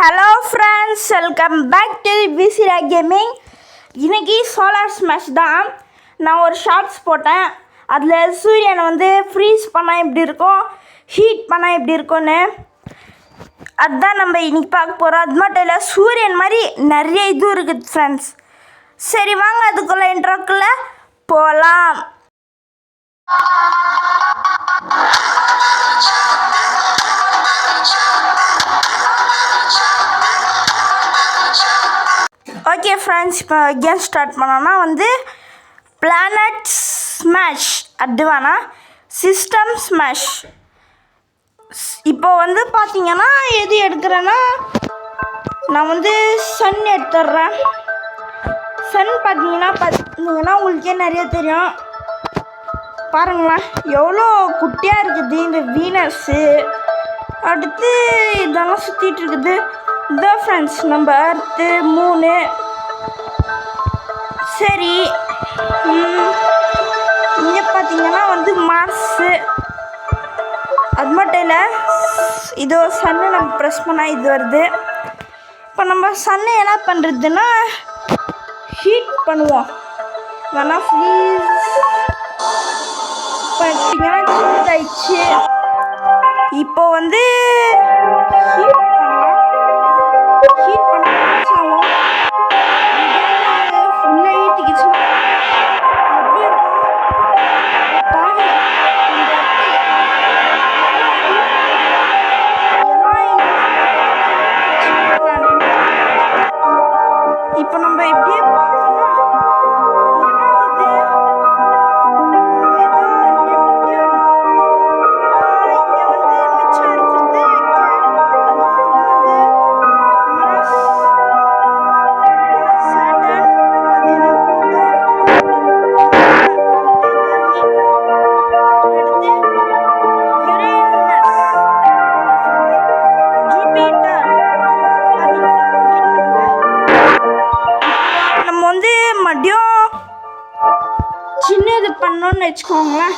Hello friends, welcome back to Visira gaming. இன்றைக்கி solar smash தான். நான் ஒரு ஷார்ட்ஸ் போட்டேன். அதில் சூரியனை வந்து ஃப்ரீஸ் பண்ணால் எப்படி இருக்கும், ஹீட் பண்ணால் எப்படி இருக்கும்னு அதுதான் நம்ம இன்றைக்கி பார்க்க போகிறோம். அது மட்டும் இல்லை, சூரியன் மாதிரி நிறைய இது இருக்குது ஃப்ரெண்ட்ஸ். சரி வாங்க அதுக்குள்ளே இன்ட்ரோக்குள்ளே போகலாம். ஓகே ஃப்ரெண்ட்ஸ், இப்போ கேம் ஸ்டார்ட் பண்ணோன்னா வந்து பிளானட் ஸ்மாஷ், அது வேணாம் சிஸ்டம் ஸ்மாஷ். இப்போ வந்து பார்த்தீங்கன்னா எது எடுக்கிறேன்னா, நான் வந்து சன் எடுத்துடுறேன். சன் பார்த்தீங்கன்னா உங்களுக்கே நிறைய தெரியும். பாருங்களேன் எவ்வளோ குட்டியாக இருக்குது இந்த வீனஸு. அடுத்து இதெல்லாம் சுற்றிட்டு இருக்குது. இதான் ஃப்ரெண்ட்ஸ் நம்ம அர்த்து, மூணு. சரி, இங்கே பார்த்தீங்கன்னா வந்து மார்ஸு. அது மட்டும் இல்லை, இது சன்னு நம்ம ப்ரெஸ் பண்ணால் இது வருது. இப்போ நம்ம சன்னை என்ன பண்ணுறதுன்னா ஹீட் பண்ணுவோம். வேணா ஃப்ரீஸ் பார்த்தீங்கன்னா சின்னதாயிடுச்சு. இப்போ வந்து ஹீட் பண்ணலாம். ஹீட் பண்ண ஆகும். ஃபுல்லாக ஈட்டிக்கிச்சுன்னா எப்படி இருக்கும் இப்போ நம்ம எப்படியே பார்த்தோம்னா சின்னது பண்ணோன்னு வச்சுக்கோங்களேன்.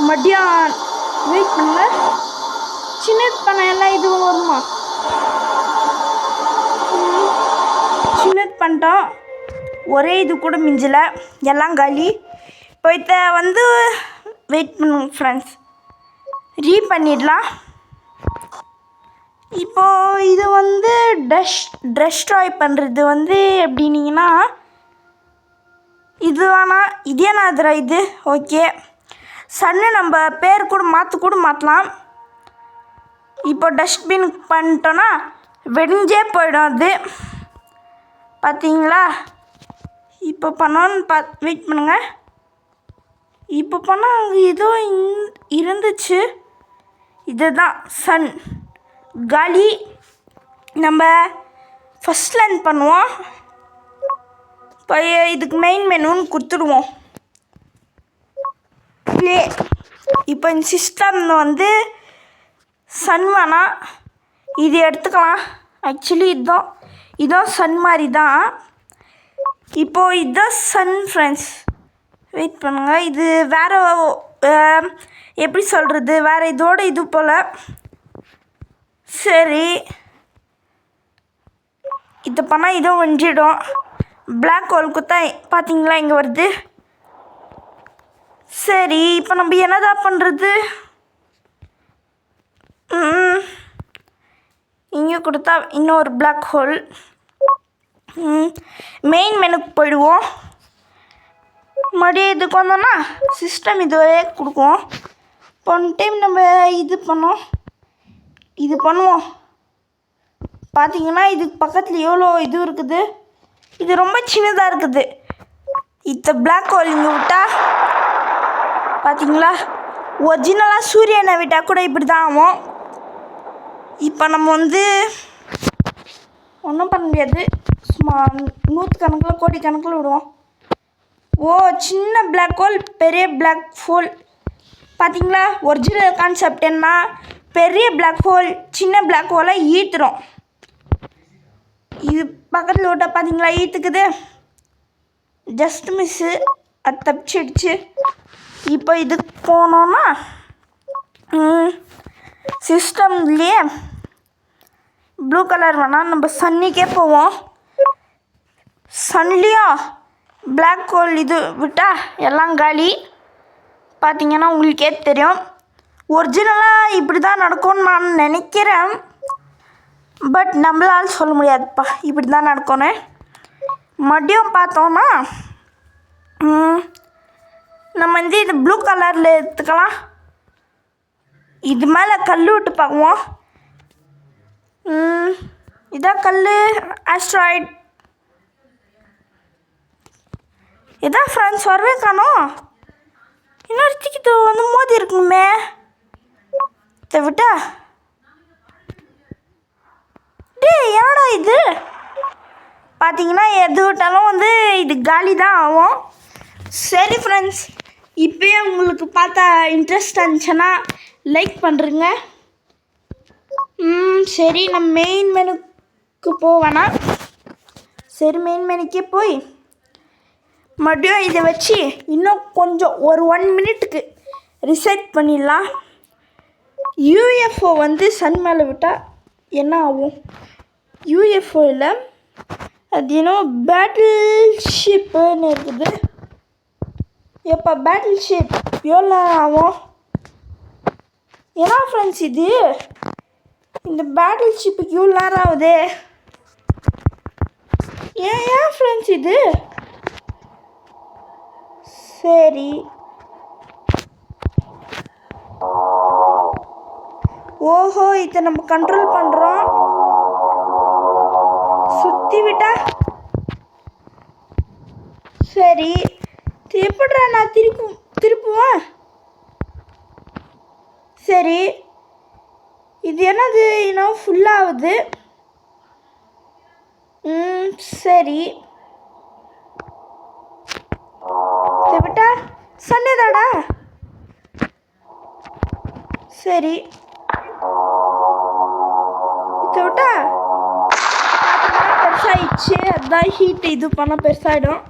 மதியம் வெயிட் பண்ணுங்க. சின்னது பண்ண எல்லாம் இதுவும் வருமா? சின்னது பண்ணிட்டோம். ஒரே இது கூட மிஞ்சலை, எல்லாம் காலி. இப்போ இதை வந்து வெயிட் பண்ணுங்க ஃப்ரெண்ட்ஸ், பண்ணிடலாம். இப்போது இது வந்து டெஸ்ட்ராய் பண்ணுறது வந்து எப்படின்னீங்கன்னா, இது வேணாம், இதே நாதிரா இது. ஓகே, சன்னு நம்ம பேர் கூட மாற்றலாம். இப்போ டஸ்ட்பின் பண்ணிட்டோன்னா வெடிஞ்சே போயிடும் அது. பார்த்தீங்களா? இப்போ பண்ணோன்னு வெயிட் பண்ணுங்க. இப்போ பண்ணால் அங்கே ஏதோ இருந்துச்சு. இதுதான் சன் காலி. நம்ம ஃபஸ்ட் லேர்ன் பண்ணுவோம். இப்போ இதுக்கு மெயின் மெனுன்னு கொடுத்துடுவோம். ப்ளே. இப்போ இந்த சிஸ்டம் வந்து சன் வேணாம், இது எடுத்துக்கலாம். ஆக்சுவலி இதுதான் சன் மாதிரி தான். இப்போது இதுதான் சன் ஃப்ரெண்ட்ஸ். வெயிட் பண்ணுங்கள், இது வேறு எப்படி சொல்கிறது, வேறு இதோட இது போல். சரி, இது பண்ணால் இதுவும் வெஞ்சிடும். பிளாக் ஹோல் குத்தா பார்த்தீங்களா இங்கே வருது. சரி, இப்போ நம்ம என்னதான் பண்ணுறது? இங்கே கொடுத்தா இன்னொரு பிளாக் ஹோல். மெயின் மெனுக்கு போயிடுவோம். மறுபடியும் இதுக்கு வந்தோன்னா சிஸ்டம் இதுவே கொடுக்கும். போன டைம் நம்ம இது பண்ணுவோம். பார்த்தீங்கன்னா இதுக்கு பக்கத்தில் எவ்வளோ இது இருக்குது. இது ரொம்ப சின்னதாக இருக்குது. இந்த பிளாக் ஹோல் இங்கே விட்டால் பார்த்தீங்களா, ஒரிஜினலாக சூரியனை விட்டால் கூட இப்படி தான் ஆகும். இப்போ நம்ம வந்து ஒன்றும் பண்ண முடியாது. சும்மா 100 கணக்கில் கோடி கணக்கில் விடுவோம். ஓ, சின்ன பிளாக் ஹோல் பெரிய பிளாக் ஹோல். பார்த்தீங்களா, ஒரிஜினல் கான்செப்ட் என்ன, பெரிய பிளாக் ஹோல் சின்ன பிளாக் ஹோலை ஈர்த்துடும். இது பக்கத்தில் விட்டால் பார்த்தீங்களா ஈர்த்துக்குது. ஜஸ்ட் மிஸ்ஸு, அது தப்பிச்சிடுச்சு. இப்போ இதுக்கு போனோன்னா சிஸ்டம்லேயே ப்ளூ கலர் வேணாம், நம்ம சன்னிக்கே போவோம். சன்லேயும் பிளாக் ஹோல் இது விட்டால் எல்லாம் காலி. பார்த்தீங்கன்னா உங்களுக்கே தெரியும். ஒரிஜினலாக இப்படி தான் நடக்கும்னு நான் நினைக்கிறேன். பட் நம்மளால் சொல்ல முடியாதுப்பா இப்படி தான் நடக்கும்னு. மறுபடியும் பார்த்தோன்னா நம்ம வந்து இது ப்ளூ கலரில் எடுத்துக்கலாம். இது மேலே கல் விட்டு பார்க்குவோம். இதான் கல் ஆஸ்ட்ராய்ட். இதான் ஃப்ரெண்ட்ஸ் வரவே காணோம். இன்னொருத்திக்கு இது வந்து மோதி இருக்குமே. இதை விட்டா என்னடா இது? பார்த்தீங்கன்னா எது விட்டாலும் வந்து இது காலி தான் ஆகும். சரி ஃப்ரெண்ட்ஸ், இப்போயே உங்களுக்கு பார்த்தா இன்ட்ரெஸ்ட் இருந்துச்சுன்னா லைக் பண்ணுறேங்க. சரி, நம்ம மெயின் மெனுக்கு போவேனா? சரி, மெயின் மெனுக்கே போய் மறுபடியும் இதை வச்சு இன்னும் கொஞ்சம் ஒரு 1 மினிட்டுக்கு ரிசெட் பண்ணிடலாம். யூஎஃப்ஓ வந்து சன் மேலே விட்டால் என்ன ஆகும்? யூஎஃப்ஓவில் அது என்னோ பேட்டில் ஷிப்புன்னு இருக்குது. எப்போ பேட்டில் ஷிப் எவ்வளோ ஆகும்? ஏன்னா ஃப்ரெண்ட்ஸ் இது இந்த பேட்டில் ஷிப்புக்கு இவ்வளோ நேரம் ஆகுது. ஏன் ஃப்ரெண்ட்ஸ் இது? சரி, ஓஹோ, இதை நம்ம கண்ட்ரோல் பண்ணுறோம். சுற்றி விட்டா சரி. எப்படிடா நான் திருப்புவேன்? சரி, இது என்னது இன்னும் ஃபுல்லாகுது. சரி, இதை விட்டா சன்னதாடா. சரி, இதை விட்டா பெருசாகிடுச்சு. அதுதான் ஹீட் இது பண்ண பெருசாகிடும்.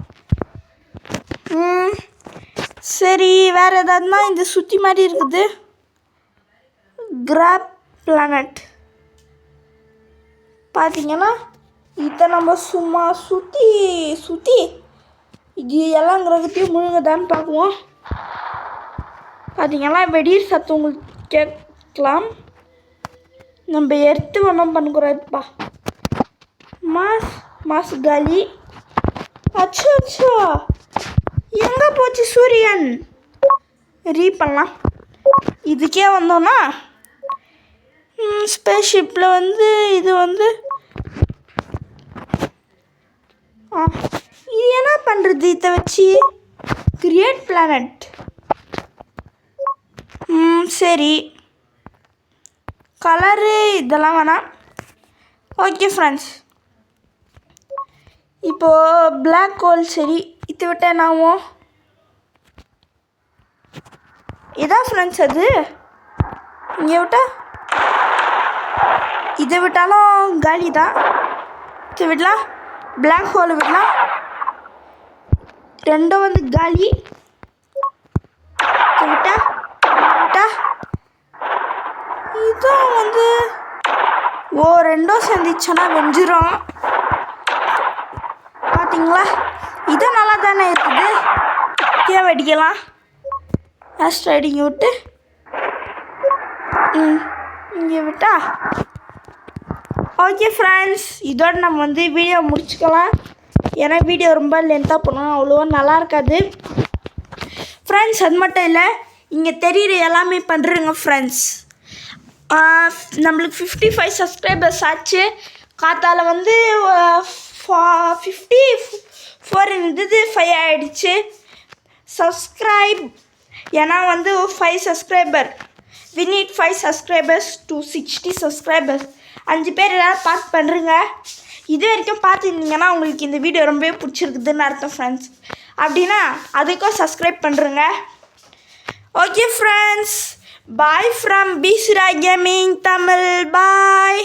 சரி, வேறு ஏதாவதுனா இந்த சுற்றி மாதிரி இருக்குது. கிராப் பிளானட் பார்த்தீங்கன்னா இதை நம்ம சும்மா சுற்றி இது எல்லா கிரகத்தையும் முழுங்கதான்னு பார்க்குவோம். பார்த்தீங்கன்னா வெடிர் சத்தம் உங்களுக்கு கேட்கலாம். நம்ம எர்த்து ஒன்றும் பண்ணக்கூடாதுப்பா. மாசு காலி. அச்சோ, எங்கே போச்சு சூரியன்? பண்ணலாம். இதுக்கே வந்தோன்னா ஸ்பேஸ்ஷிப்பில் வந்து இது வந்து இது என்ன பண்ணுறது? இதை வச்சு கிரியேட் பிளானட். சரி, கலரு இதெல்லாம் வேணாம். ஓகே ஃப்ரெண்ட்ஸ், இப்போது பிளாக் ஹோல். சரி, இதை விட்டால் என்ன ஆகும்? இதான் ஃப்ரெண்ட்ஸ் அது. இங்கே விட்டால் இதை விட்டாலும் காலி தான். இதை விடலாம், பிளாக் ஹோல் விடலாம், ரெண்டும் வந்து காலி. இதை விட்டா இதுவும் வந்து ரெண்டும் சேர்ந்துச்சுன்னா வெஞ்சிரும். பார்த்தீங்களா, இது நல்லா தானே இருக்குது. ஏன் வெடிக்கலாம்? ஆஸ்ட்ராய்டிங்க விட்டு இங்கே விட்டா ஓகே ஃப்ரெண்ட்ஸ், இதோடு நம்ம வந்து வீடியோ முடிச்சுக்கலாம். ஏன்னா வீடியோ ரொம்ப லென்த்தாக போனோம், அவ்வளோவா நல்லா இருக்காது ஃப்ரெண்ட்ஸ். அது மட்டும் இல்லை, இங்கே தெரிகிற எல்லாமே பண்ணுறேங்க ஃப்ரெண்ட்ஸ். நம்மளுக்கு 55 சப்ஸ்கிரைபர்ஸ் ஆச்சு. காத்தால வந்து 54 இருந்தது, 5 ஆகிடுச்சு சப்ஸ்கிரைப். ஏன்னா வந்து 5 subscriber, we need 5 subscribers to 60 subscribers. 5 பேர் எல்லோரும் பார்த்து பண்ணுறங்க. இது வரைக்கும் பார்த்துருந்தீங்கன்னா உங்களுக்கு இந்த வீடியோ ரொம்பவே பிடிச்சிருக்குதுன்னு அர்த்தம் ஃப்ரெண்ட்ஸ். அப்படின்னா அதுக்கும் சப்ஸ்கிரைப் பண்ணுறங்க. Okay friends, bye from Beesra gaming Tamil. Bye.